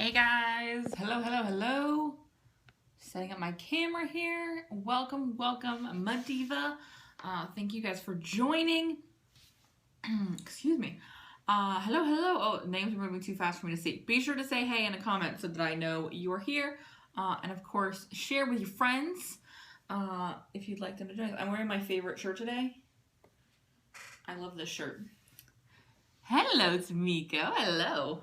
Hey guys, hello. Setting up my camera here. Welcome, Madiva. Thank you guys for joining. Excuse me. Hello. Oh, names are moving too fast for me to see. Be sure to say hey in a comment so that I know you are here. And of course, share with your friends if you'd like them to join us. I'm wearing my favorite shirt today. I love this shirt. Hello, Tamiko. Hello.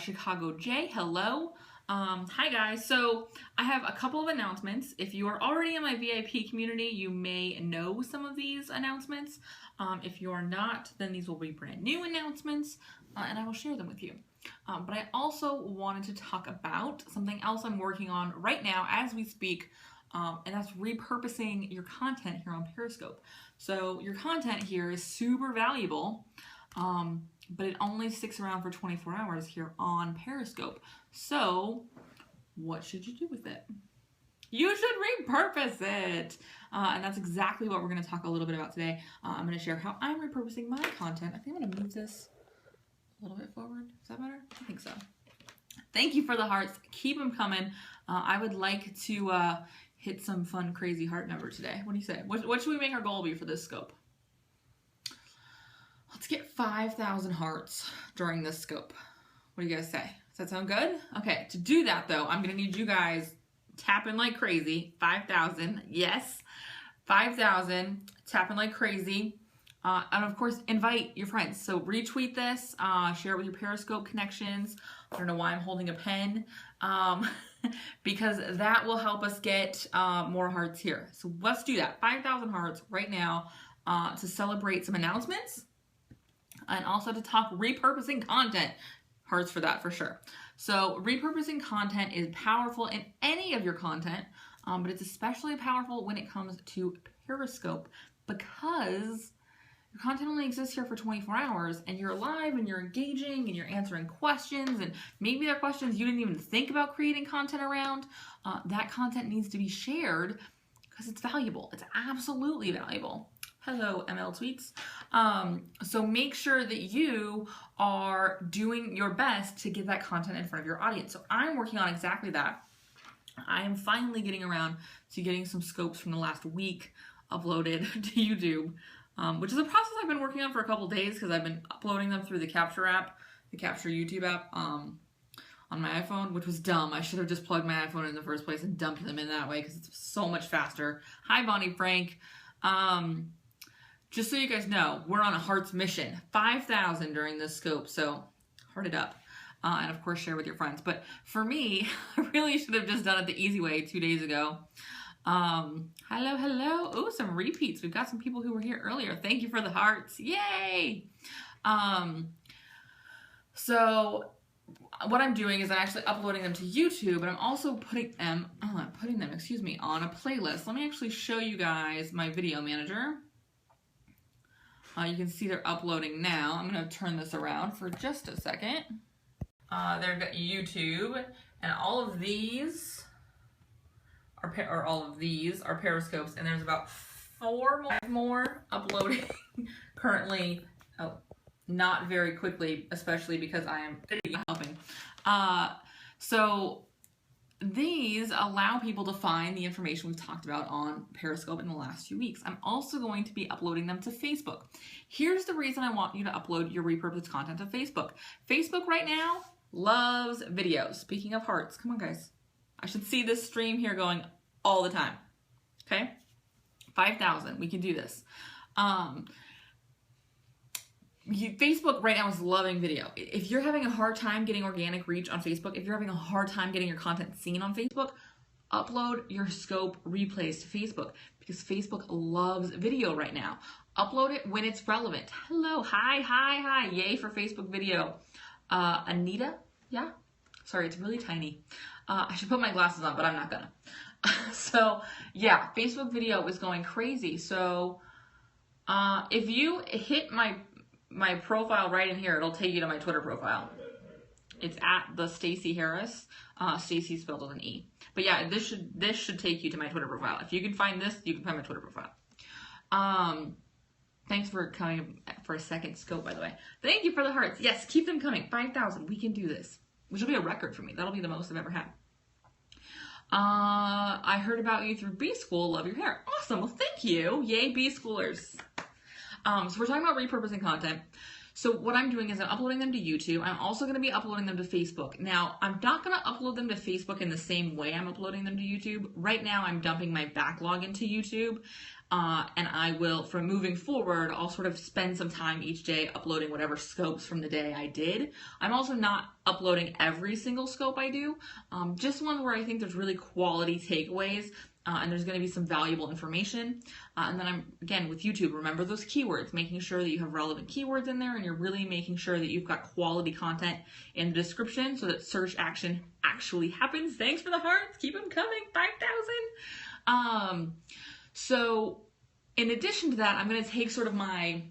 Chicago J, hello. Hi guys. So I have a couple of announcements. If you are already in my VIP community, you may know some of these announcements. If you are not, then these will be brand new announcements, and I will share them with you. But I also wanted to talk about something else I'm working on right now as we speak, and that's repurposing your content here on Periscope. So your content here is super valuable, but it only sticks around for 24 hours here on Periscope. So what should you do with it? You should repurpose it. And that's exactly what we're going to talk a little bit about today. I'm going to share how I'm repurposing my content. I think I'm going to move this a little bit forward. Is that better? I think so. Thank you for the hearts. Keep them coming. I would like to hit some fun, crazy heart number today. What do you say? What should we make our goal be for this scope? Let's get 5,000 hearts during this scope. What do you guys say? Does that sound good? Okay, to do that though, I'm gonna need you guys tapping like crazy. 5,000, yes. 5,000, tapping like crazy. And of course, invite your friends. So retweet this, share it with your Periscope connections. I don't know why I'm holding a pen, because that will help us get more hearts here. So let's do that. 5,000 hearts right now to celebrate some announcements. And also to talk repurposing content. Hearts for that for sure. So repurposing content is powerful in any of your content, but it's especially powerful when it comes to Periscope because your content only exists here for 24 hours and you're live and you're engaging and you're answering questions, and maybe they're questions you didn't even think about creating content around. That content needs to be shared because it's valuable. It's absolutely valuable. Hello, ML Tweets. So make sure that you are doing your best to get that content in front of your audience. So I'm working on exactly that. I am finally getting around to getting some scopes from the last week uploaded to YouTube, which is a process I've been working on for a couple days because I've been uploading them through the Capture app, the Capture YouTube app, on my iPhone, which was dumb. I should have just plugged my iPhone in the first place and dumped them in that way because it's so much faster. Hi, Bonnie Frank. Just so you guys know, we're on a hearts mission. 5,000 during this scope, so heart it up. And of course, share with your friends. But for me, I really should have just done it the easy way 2 days ago. Hello. Oh, some repeats. We've got some people who were here earlier. Thank you for the hearts. Yay! So what I'm doing is I'm actually uploading them to YouTube, but I'm also putting them, on a playlist. Let me actually show you guys my video manager. You can see they're uploading now. I'm going to turn this around for just a second. They've got YouTube, and all of these are Periscopes, and there's about 4 more uploading currently. Oh, not very quickly, especially because I am helping. So these allow people to find the information we've talked about on Periscope in the last few weeks. I'm also going to be uploading them to Facebook. Here's the reason I want you to upload your repurposed content to Facebook. Facebook right now loves videos. Speaking of hearts, come on guys. I should see this stream here going all the time. Okay? 5,000, we can do this. Facebook right now is loving video. If you're having a hard time getting organic reach on Facebook, if you're having a hard time getting your content seen on Facebook, upload your scope replays to Facebook because Facebook loves video right now. Upload it when it's relevant. Hello, hi. Yay for Facebook video. Anita, yeah? Sorry, it's really tiny. I should put my glasses on, but I'm not gonna. So yeah, Facebook video is going crazy. So if you hit my profile right in here, it'll take you to my Twitter profile. It's at the Stacey Harris. Stacey spelled with an E. But yeah, this should take you to my Twitter profile. If you can find this, you can find my Twitter profile. Thanks for coming for a second scope, by the way. Thank you for the hearts. Yes, keep them coming. 5,000. We can do this. which will be a record for me. That'll be the most I've ever had. I heard about you through B School. Love your hair. Awesome. Well, thank you. Yay, B Schoolers. So we're talking about repurposing content. So what I'm doing is I'm uploading them to YouTube. I'm also going to be uploading them to Facebook. Now, I'm not going to upload them to Facebook in the same way I'm uploading them to YouTube. Right now, I'm dumping my backlog into YouTube. And I will, from moving forward, I'll sort of spend some time each day uploading whatever scopes from the day I did. I'm also not uploading every single scope I do, just one where I think there's really quality takeaways. And there's going to be some valuable information. And then I'm, again, with YouTube, remember those keywords, making sure that you have relevant keywords in there and you're really making sure that you've got quality content in the description so that search action actually happens. Thanks for the hearts. Keep them coming. 5,000. So in addition to that, I'm going to take sort of my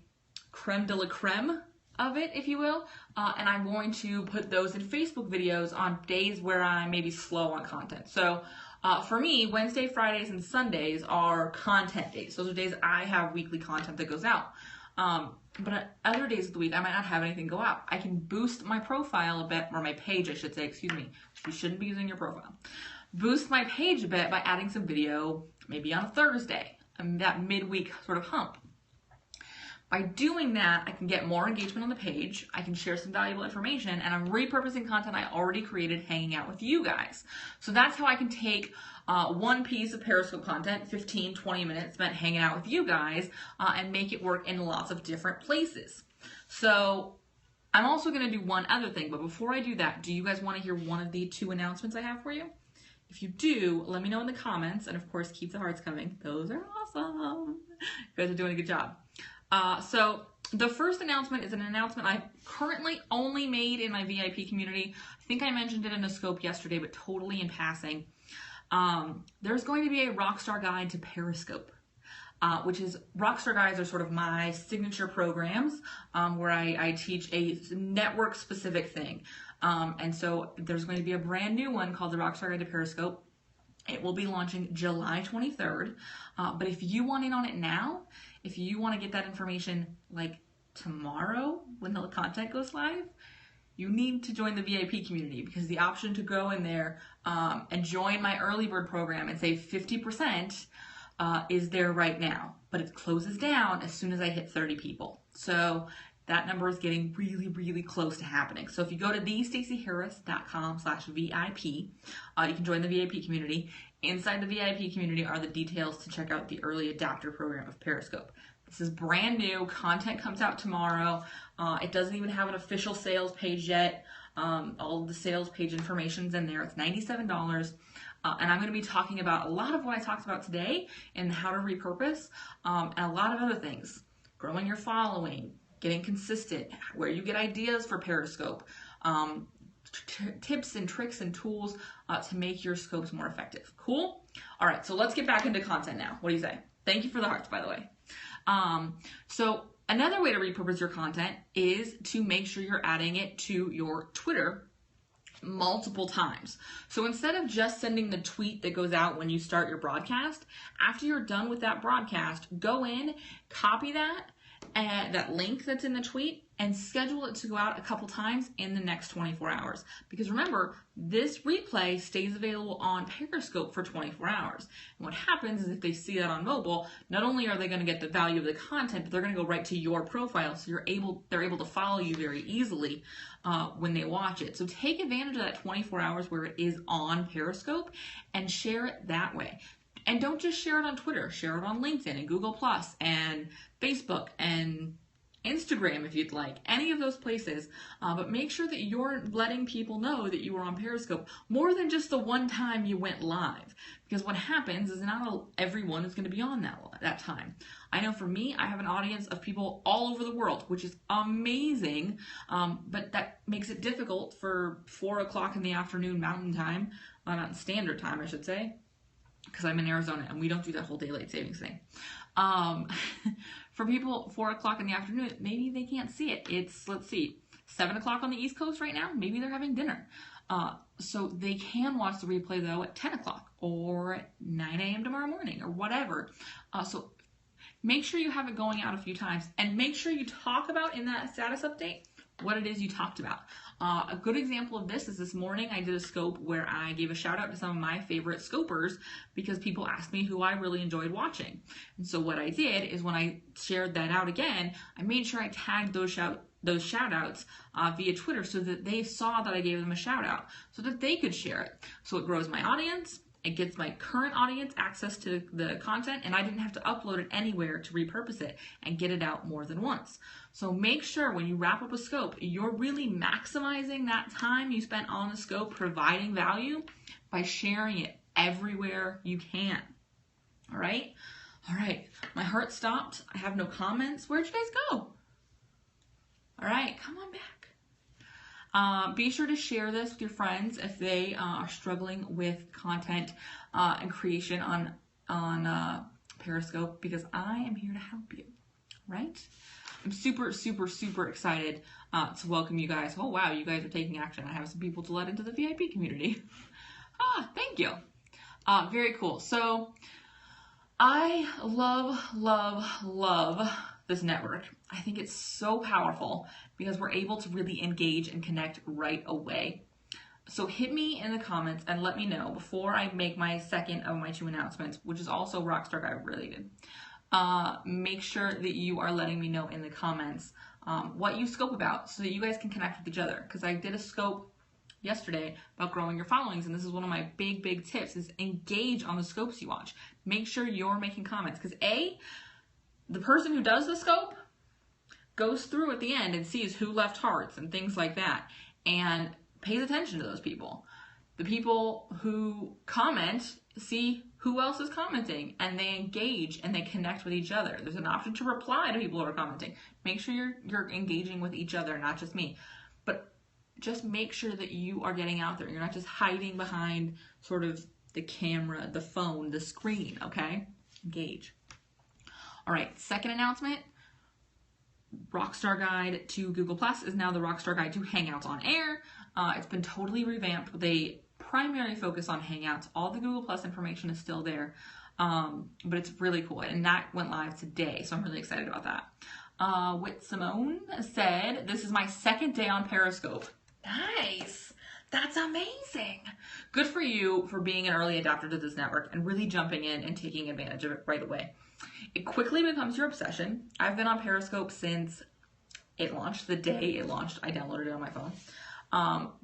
creme de la creme of it, if you will, and I'm going to put those in Facebook videos on days where I may be slow on content. So for me, Wednesday, Fridays, and Sundays are content days. Those are days I have weekly content that goes out. But other days of the week, I might not have anything go out. I can boost my profile a bit, or my page, I should say, excuse me. You shouldn't be using your profile. Boost my page a bit by adding some video, maybe on a Thursday, that midweek sort of hump. By doing that, I can get more engagement on the page, I can share some valuable information, and I'm repurposing content I already created hanging out with you guys. So that's how I can take one piece of Periscope content, 15, 20 minutes spent hanging out with you guys, and make it work in lots of different places. So I'm also going to do one other thing, but before I do that, do you guys want to hear one of the 2 announcements I have for you? If you do, let me know in the comments, and of course, keep the hearts coming. Those are awesome. You guys are doing a good job. So the first announcement is an announcement I've currently only made in my VIP community. I think I mentioned it in a scope yesterday, but totally in passing. There's going to be a Rockstar Guide to Periscope, which is, Rockstar Guides are sort of my signature programs where I teach a network-specific thing. And so there's going to be a brand new one called the Rockstar Guide to Periscope. It will be launching July 23rd. But if you want in on it now, if you want to get that information like tomorrow when the content goes live, you need to join the VIP community, because the option to go in there and join my early bird program and save 50% is there right now. But it closes down as soon as I hit 30 people. So that number is getting really, really close to happening. So if you go to thestaceyharris.com/VIP, you can join the VIP community. Inside the VIP community are the details to check out the early adopter program of Periscope. This is brand new. Content comes out tomorrow. It doesn't even have an official sales page yet. All of the sales page information's in there. It's $97. And I'm going to be talking about a lot of what I talked about today and how to repurpose, and a lot of other things. Growing your following, getting consistent, where you get ideas for Periscope, tips and tricks and tools to make your scopes more effective. Cool? All right, so let's get back into content now. What do you say? Thank you for the hearts, by the way. So another way to repurpose your content is to make sure you're adding it to your Twitter multiple times. So instead of just sending the tweet that goes out when you start your broadcast, after you're done with that broadcast, go in, copy that link that's in the tweet, and schedule it to go out a couple times in the next 24 hours. Because remember, this replay stays available on Periscope for 24 hours. And what happens is if they see that on mobile, not only are they going to get the value of the content, but they're going to go right to your profile, so they're able to follow you very easily when they watch it. So take advantage of that 24 hours where it is on Periscope and share it that way. And don't just share it on Twitter, share it on LinkedIn and Google Plus and Facebook and Instagram if you'd like, any of those places, but make sure that you're letting people know that you were on Periscope more than just the one time you went live, because what happens is not everyone is going to be on that time. I know for me, I have an audience of people all over the world, which is amazing, but that makes it difficult for 4 o'clock in the afternoon Mountain Time, Mountain Standard Time I should say, because I'm in Arizona and we don't do that whole daylight savings thing. For people 4 o'clock in the afternoon, maybe they can't see it. It's, let's see, 7 o'clock on the East Coast right now. Maybe they're having dinner. So they can watch the replay though at 10 o'clock or at 9 a.m. tomorrow morning or whatever. So make sure you have it going out a few times, and make sure you talk about in that status update what it is you talked about. A good example of this is this morning I did a scope where I gave a shout out to some of my favorite scopers because people asked me who I really enjoyed watching. And so what I did is when I shared that out again, I made sure I tagged those shout outs via Twitter so that they saw that I gave them a shout out so that they could share it. So it grows my audience. It gets my current audience access to the content, and I didn't have to upload it anywhere to repurpose it and get it out more than once. So make sure when you wrap up a scope, you're really maximizing that time you spent on the scope providing value by sharing it everywhere you can. All right? All right. My heart stopped. I have no comments. Where'd you guys go? All right. Come on back. Be sure to share this with your friends if they are struggling with content and creation on Periscope, because I am here to help you, right? I'm super, super, super excited to welcome you guys. Oh, wow, you guys are taking action. I have some people to let into the VIP community. Thank you. Very cool. So I love this network. I think it's so powerful because we're able to really engage and connect right away. So hit me in the comments and let me know before I make my second of my 2 announcements, which is also Rockstar Guide related. Make sure that you are letting me know in the comments what you scope about so that you guys can connect with each other. Because I did a scope yesterday about growing your followings, and this is one of my big tips is engage on the scopes you watch. Make sure you're making comments, because the person who does the scope goes through at the end and sees who left hearts and things like that and pays attention to those people. The people who comment see who else is commenting and they engage and they connect with each other. There's an option to reply to people who are commenting. Make sure you're engaging with each other, not just me. But just make sure that you are getting out there. You're not just hiding behind sort of the camera, the phone, the screen, okay? Engage. All right, second announcement. Rockstar Guide to Google Plus is now the Rockstar Guide to Hangouts on Air. It's been totally revamped with a primary focus on Hangouts. All the Google Plus information is still there, but it's really cool. And that went live today, so I'm really excited about that. Whit Simone said, "This is my second day on Periscope." Nice. That's amazing. Good for you for being an early adopter to this network and really jumping in and taking advantage of it right away. It quickly becomes your obsession. I've been on Periscope since it launched. The day it launched, I downloaded it on my phone.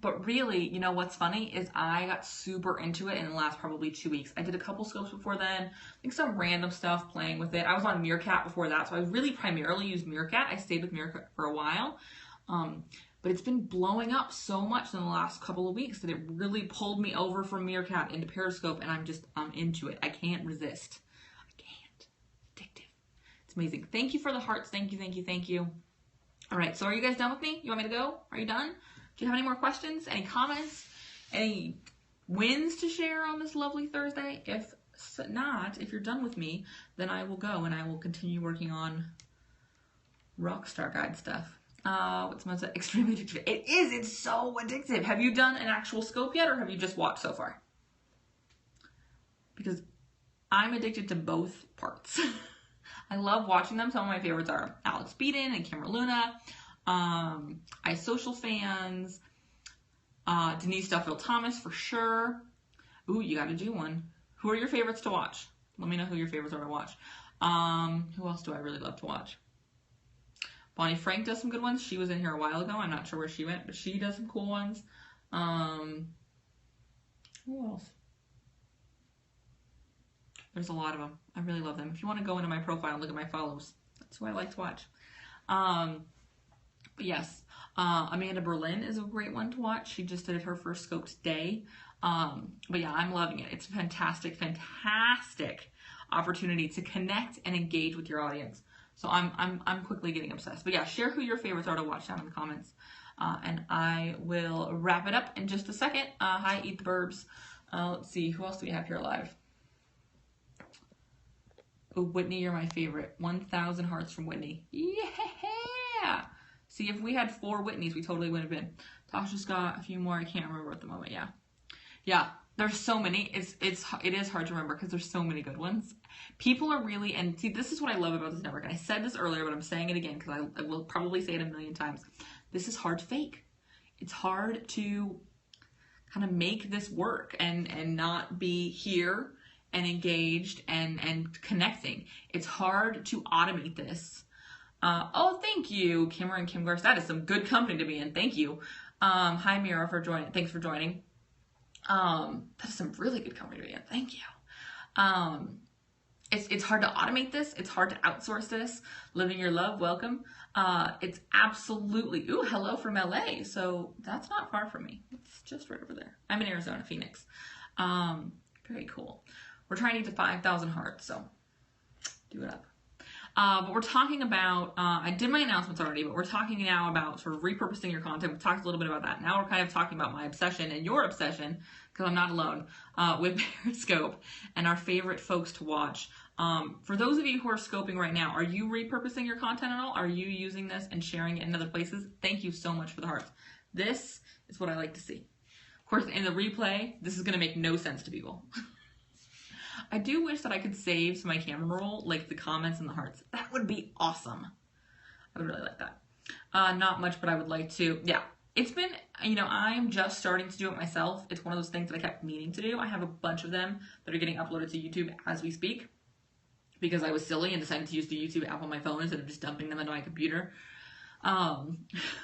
But really, you know what's funny is I got super into it in the last probably 2 weeks. I did a couple scopes before then. I think some random stuff playing with it. I was on Meerkat before that, so I really primarily used Meerkat. I stayed with Meerkat for a while. But it's been blowing up so much in the last couple of weeks that it really pulled me over from Meerkat into Periscope, and I'm into it. I can't resist. I can't. Addictive. It's amazing. Thank you for the hearts. Thank you. All right, so are you guys done with me? You want me to go? Are you done? Do you have any more questions? Any comments? Any wins to share on this lovely Thursday? If not, if you're done with me, then I will go and I will continue working on Rockstar Guide stuff. What's most extremely addictive? It is. It's so addictive. Have you done an actual scope yet, or have you just watched so far? Because I'm addicted to both parts. I love watching them. Some of my favorites are Alex Beaton and Kimber Luna, iSocial Fans, Denise Duffield Thomas for sure. Ooh, you got to do one. Who are your favorites to watch? Let me know who your favorites are to watch. Who else do I really love to watch? Bonnie Frank does some good ones. She was in here a while ago. I'm not sure where she went, but she does some cool ones. Who else? There's a lot of them. I really love them. If you want to go into my profile and look at my follows, that's who I like to watch. But yes, Amanda Berlin is a great one to watch. She just did her first scope today. But yeah, I'm loving it. It's a fantastic opportunity to connect and engage with your audience. So I'm quickly getting obsessed. But yeah, share who your favorites are to watch down in the comments. And I will wrap it up in just a second. Hi, Eat the Burbs. Let's see, who else do we have here live? Oh, Whitney, you're my favorite. 1,000 hearts from Whitney. Yeah! See, if we had 4 Whitneys, we totally would have been. Tasha Scott, a few more. I can't remember at the moment. Yeah. There's so many. It is hard to remember because there's so many good ones. People are really, and see, this is what I love about this network. And I said this earlier, but I'm saying it again because I will probably say it a million times. this is hard to fake. It's hard to kind of make this work and not be here and engaged and connecting. It's hard to automate this. Oh, thank you, Kimmer and Kim Garce. That is some good company to be in. Thank you. Hi, Mira, for joining. Thanks for joining. That is some really good company to be in. Thank you. It's hard to automate this. It's hard to outsource this. Living your love, welcome. It's absolutely, ooh, hello from LA. So that's not far from me. It's just right over there. I'm in Arizona, Phoenix. Very cool. We're trying to get to 5,000 hearts, so do it up. But we're talking about, I did my announcements already, but we're talking now about sort of repurposing your content. We talked a little bit about that. Now we're kind of talking about my obsession and your obsession, because I'm not alone, with Periscope and our favorite folks to watch. For those of you who are scoping right now, are you repurposing your content at all? Are you using this and sharing it in other places? Thank you so much for the hearts. This is what I like to see. Of course, in the replay, this is going to make no sense to people. I do wish that I could save to my camera roll, like the comments and the hearts. That would be awesome. I would really like that. Not much, but I would like to. Yeah, it's been, you know, I'm just starting to do it myself. It's one of those things that I kept meaning to do. I have a bunch of them that are getting uploaded to YouTube as we speak, because I was silly and decided to use the YouTube app on my phone instead of just dumping them into my computer.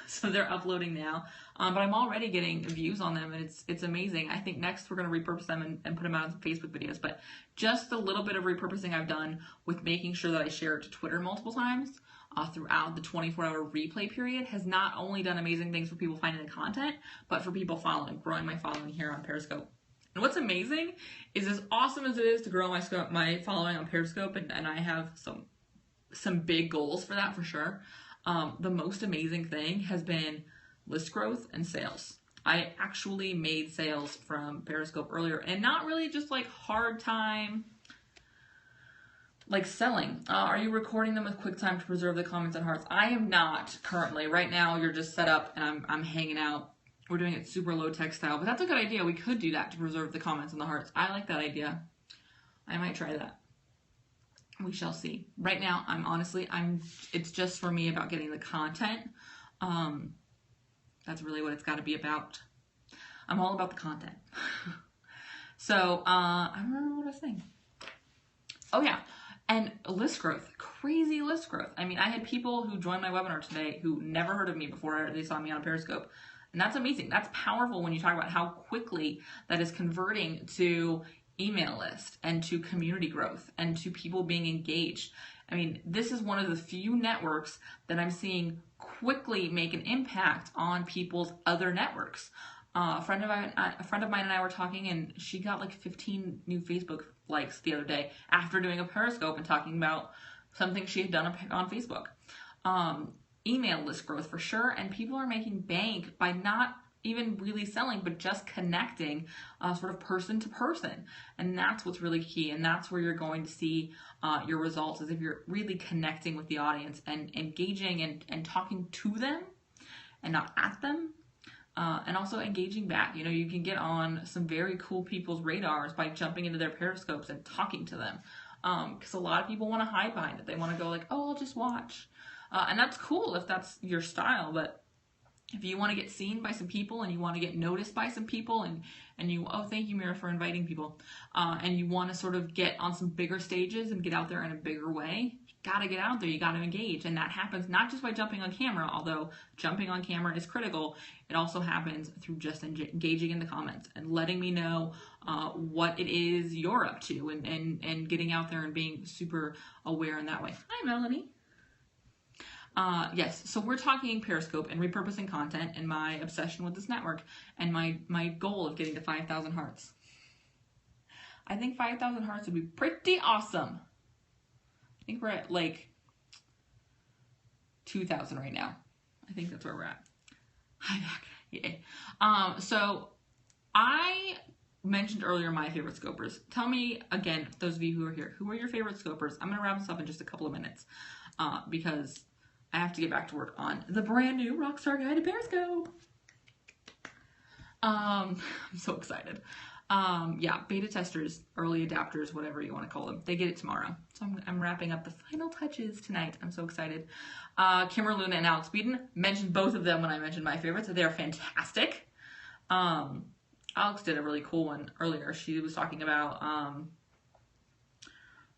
So they're uploading now, but I'm already getting views on them, and it's amazing. I think next we're going to repurpose them and put them out on Facebook videos, but just a little bit of repurposing I've done with making sure that I share it to Twitter multiple times throughout the 24-hour replay period has not only done amazing things for people finding the content, but for people following, growing my following here on Periscope. And what's amazing is, as awesome as it is to grow my following on Periscope, and I have some big goals for that for sure. The most amazing thing has been list growth and sales. I actually made sales from Periscope earlier, and not really just like hard time, like selling. Are you recording them with QuickTime to preserve the comments and hearts? I am not currently. Right now, you're just set up, and I'm hanging out. We're doing it super low tech style, but that's a good idea. We could do that to preserve the comments and the hearts. I like that idea. I might try that. We shall see. Right now, it's just for me about getting the content. That's really what it's got to be about. I'm all about the content. So, I don't remember what I was saying. Oh yeah, and list growth, crazy list growth. I mean, I had people who joined my webinar today who never heard of me before they saw me on Periscope. And that's amazing. That's powerful when you talk about how quickly that is converting to email list and to community growth and to people being engaged. I mean, this is one of the few networks that I'm seeing quickly make an impact on people's other networks. A friend of mine and I were talking, and she got like 15 new Facebook likes the other day after doing a Periscope and talking about something she had done on Facebook. Email list growth for sure, and people are making bank by not even really selling, but just connecting sort of person to person. And that's what's really key. And that's where you're going to see your results, is if you're really connecting with the audience and engaging and talking to them and not at them. And also engaging back. You know, you can get on some very cool people's radars by jumping into their Periscopes and talking to them. Because a lot of people want to hide behind it. They want to go like, oh, I'll just watch. And that's cool if that's your style, but if you want to get seen by some people and you want to get noticed by some people and you, oh, thank you, Mira, for inviting people, and you want to sort of get on some bigger stages and get out there in a bigger way, you got to get out there, you got to engage. And that happens not just by jumping on camera, although jumping on camera is critical. It also happens through just engaging in the comments and letting me know what it is you're up to and getting out there and being super aware in that way. Hi, Melanie. Yes, so we're talking Periscope and repurposing content and my obsession with this network and my goal of getting to 5,000 hearts. I think 5,000 hearts would be pretty awesome. I think we're at like 2,000 right now. I think that's where we're at. Hi back. Yay. So I mentioned earlier my favorite scopers. Tell me again, those of you who are here, who are your favorite scopers? I'm going to wrap this up in just a couple of minutes because I have to get back to work on the brand new Rockstar Guide to Periscope. I'm so excited. Yeah, beta testers, early adapters, whatever you want to call them. They get it tomorrow. So I'm wrapping up the final touches tonight. I'm so excited. Kimmer Luna and Alex Beaton, mentioned both of them when I mentioned my favorites. They're fantastic. Alex did a really cool one earlier. She was talking about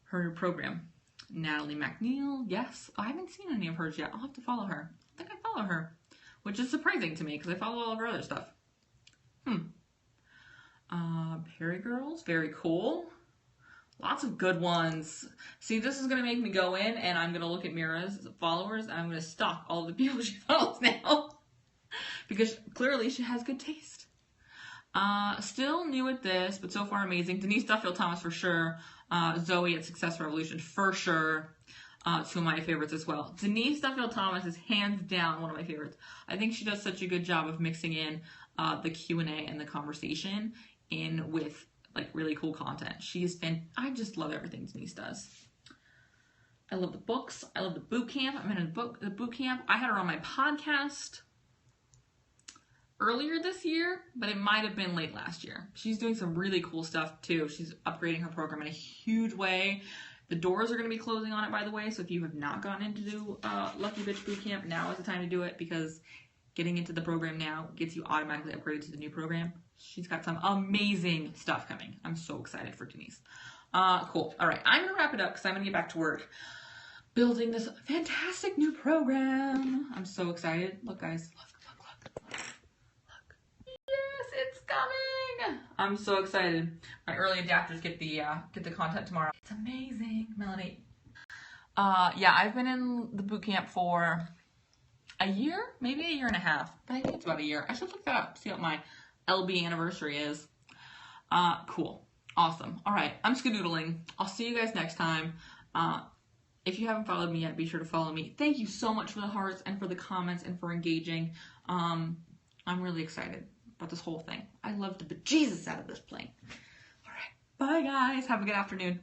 her program. Natalie McNeil, yes. I haven't seen any of hers yet. I'll have to follow her. I think I follow her, which is surprising to me because I follow all of her other stuff. Perry Girls, very cool. Lots of good ones. See, this is going to make me go in and I'm going to look at Mira's followers and I'm going to stalk all the people she follows now. Because clearly she has good taste. Still new at this, but so far amazing. Denise Duffield-Thomas for sure. Zoe at Success Revolution for sure. Two of my favorites as well. Denise Duffield-Thomas is hands down one of my favorites. I think she does such a good job of mixing in the Q&A and the conversation in with like really cool content. I just love everything Denise does. I love the books. I love the boot camp. I'm in the boot camp. I had her on my podcast earlier this year, but it might have been late last year. She's doing some really cool stuff too. She's upgrading her program in a huge way. The doors are going to be closing on it, by the way, so if you have not gone into Lucky Bitch Bootcamp, now is the time to do it because getting into the program now gets you automatically upgraded to the new program. She's got some amazing stuff coming. I'm so excited for Denise. Cool. All right, I'm going to wrap it up because I'm going to get back to work building this fantastic new program. I'm so excited. Look, guys. Look. Yes, it's coming. I'm so excited. My early adapters get the content tomorrow. It's amazing, Melanie. Yeah, I've been in the boot camp for a year, maybe a year and a half, but I think it's about a year. I should look that up, see what my LB anniversary is. Cool. Awesome. All right, I'm skedoodling. I'll see you guys next time. If you haven't followed me yet, be sure to follow me. Thank you so much for the hearts and for the comments and for engaging. I'm really excited about this whole thing. I loved the bejesus out of this plane. All right. Bye, guys. Have a good afternoon.